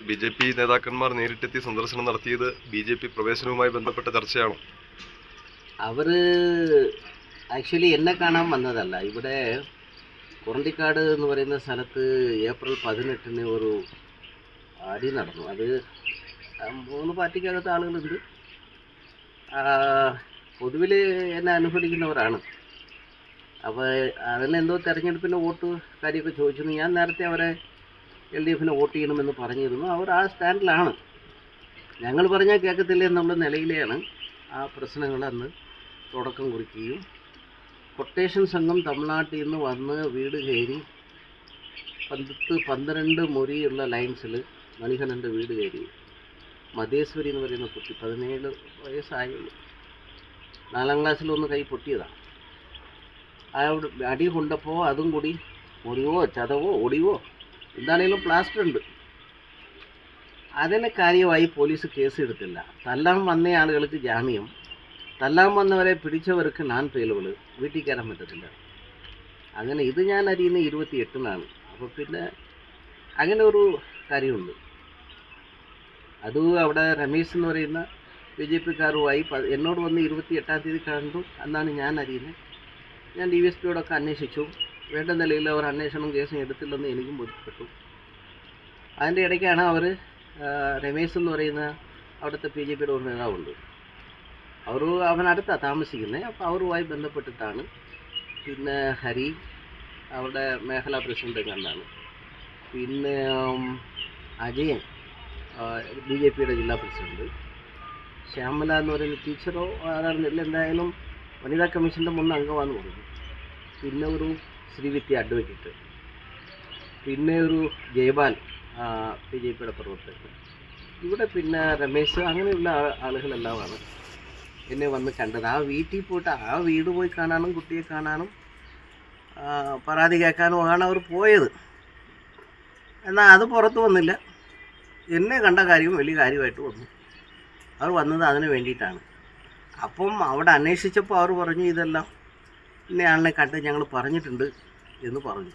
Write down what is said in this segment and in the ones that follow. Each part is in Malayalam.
ബി.ജെ.പി. നേതാക്കന്മാർ നേരിട്ടെത്തി സന്ദർശനം നടത്തിയത് ബി.ജെ.പി. പ്രവേശനവുമായി ബന്ധപ്പെട്ട ചർച്ചയാണോ? അവർ ആക്ച്വലി എന്നെ കാണാൻ വന്നതല്ല. ഇവിടെ കൊറണ്ടിക്കാട് എന്ന് പറയുന്ന സ്ഥലത്ത് ഏപ്രിൽ 18 ഒരു അടി നടന്നു. അത് 3 പാർട്ടിക്കകത്ത് ആളുകളുണ്ട്. പൊതുവിൽ എന്നെ അനുകൂലിക്കുന്നവരാണ്. അപ്പോൾ അതിനെന്തോ തെരഞ്ഞെടുപ്പിൻ്റെ വോട്ട് കാര്യമൊക്കെ ചോദിച്ചിരുന്നു. ഞാൻ നേരത്തെ അവരെ LDFന് വോട്ട് ചെയ്യണമെന്ന് പറഞ്ഞിരുന്നു. അവർ ആ സ്റ്റാൻഡിലാണ്. ഞങ്ങൾ പറഞ്ഞാൽ കേൾക്കത്തില്ല എന്നുള്ള നിലയിലെയാണ് ആ പ്രശ്നങ്ങൾ അന്ന് തുടക്കം കുറിക്കുകയും കൊട്ടേഷൻ സംഘം തമിഴ്നാട്ടിൽ നിന്ന് വന്ന് വീട് കയറി 12 മുറിയുള്ള ലൈൻസിൽ മണികണ്ഠൻ്റെ വീട് കയറി. മതേശ്വരി എന്ന് പറയുന്ന കുട്ടി 17 വയസ്സായുള്ളൂ. 4ാം ക്ലാസ്സിലൊന്ന് കൈ പൊട്ടിയതാണ്. ആ അടി കൊണ്ടപ്പോൾ അതും കൂടി മുറിവോ ചതവോ ഒടിവോ എന്താണേലും പ്ലാസ്റ്റർ ഉണ്ട്. അതിന് കാര്യമായി പോലീസ് കേസ് എടുത്തില്ല. തല്ലാൻ വന്ന ആളുകൾക്ക് ജാമ്യം, തല്ലാൻ വന്നവരെ പിടിച്ചവർക്ക് നാൻ പേലുകൾ, വീട്ടിൽ കയറാൻ പറ്റത്തില്ല. അങ്ങനെ ഇത് ഞാൻ അറിയുന്ന 28-നാണ്. അപ്പോൾ പിന്നെ അങ്ങനെ ഒരു കാര്യമുണ്ട്. അത് അവിടെ രമേശ് എന്ന് പറയുന്ന BJP-കാരുമായി എന്നോട് വന്ന് 28-ാം തീയതി കണ്ടു എന്നാണ് ഞാൻ അറിയുന്നത്. ഞാൻ DSPയോടൊക്കെ അന്വേഷിച്ചു. വേണ്ട നിലയിൽ അവർ അന്വേഷണം കേസും എടുത്തില്ലെന്ന് എനിക്കും ബോധ്യപ്പെട്ടു. അതിൻ്റെ ഇടയ്ക്കാണ് അവർ രമേശ് എന്ന് പറയുന്ന അവിടുത്തെ BJP-യുടെ ഒരു നേതാവുണ്ട്, അവനടുത്താണ് താമസിക്കുന്നത്. അപ്പോൾ അവരുമായി ബന്ധപ്പെട്ടിട്ടാണ്. പിന്നെ ഹരി അവരുടെ മേഖലാ പ്രസിഡന്റ് കണ്ടാണ്. പിന്നെ അജയൻ BJP-യുടെ ജില്ലാ പ്രസിഡന്റ്, ശ്യാമല എന്ന് പറയുന്ന ടീച്ചറോ ആരാണെന്നില്ല, എന്തായാലും വനിതാ കമ്മീഷൻ്റെ മുൻ അംഗമാണെന്ന് പറഞ്ഞു. പിന്നെ ഒരു ശ്രീവിദ്യ അഡ്വക്കേറ്റ്, പിന്നെ ഒരു ജയപാൽ BJP-യുടെ പ്രവർത്തകർ, ഇവിടെ പിന്നെ രമേശ്, അങ്ങനെയുള്ള ആളുകളെല്ലാമാണ് എന്നെ വന്ന് കണ്ടത്. ആ വീട്ടിൽ പോയിട്ട് ആ വീട് പോയി കാണാനും കുട്ടിയെ കാണാനും പരാതി കേൾക്കാനുമാണ് അവർ പോയത്. എന്നാൽ അത് പുറത്ത് വന്നില്ല. എന്നെ കണ്ട കാര്യവും വലിയ കാര്യമായിട്ട് വന്നു. അവർ വന്നത് അതിന് വേണ്ടിയിട്ടാണ്. അപ്പം അവിടെ അന്വേഷിച്ചപ്പോൾ അവർ പറഞ്ഞു ഇതെല്ലാം ഇന്നയാളിനെ കണ്ട് ഞങ്ങൾ പറഞ്ഞിട്ടുണ്ട് എന്ന് പറഞ്ഞു.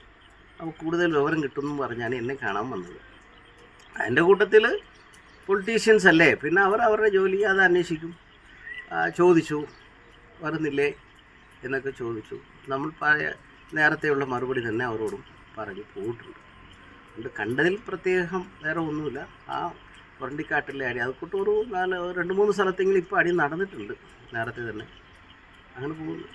അപ്പോൾ കൂടുതൽ വിവരം കിട്ടുമെന്ന് പറഞ്ഞാണ് എന്നെ കാണാൻ വന്നത്. അതിൻ്റെ കൂട്ടത്തിൽ പൊളിറ്റീഷ്യൻസ് അല്ലേ, പിന്നെ അവർ അവരുടെ ജോലി അത് അന്വേഷിക്കും. ചോദിച്ചു വരുന്നില്ലേ എന്നൊക്കെ ചോദിച്ചു. നമ്മൾ നേരത്തെയുള്ള മറുപടി തന്നെ അവരോടും പറഞ്ഞു പോയിട്ടുണ്ട്. അതുകൊണ്ട് കണ്ടതിൽ പ്രത്യേകം വേറെ ഒന്നുമില്ല. ആ കൊറണ്ടിക്കാട്ടിലെ അടി അതുകൂട്ട് ഒരു 2-3 സ്ഥലത്തെങ്കിലും ഇപ്പോൾ അടി നടന്നിട്ടുണ്ട് നേരത്തെ തന്നെ. അങ്ങനെ പോകുന്നു.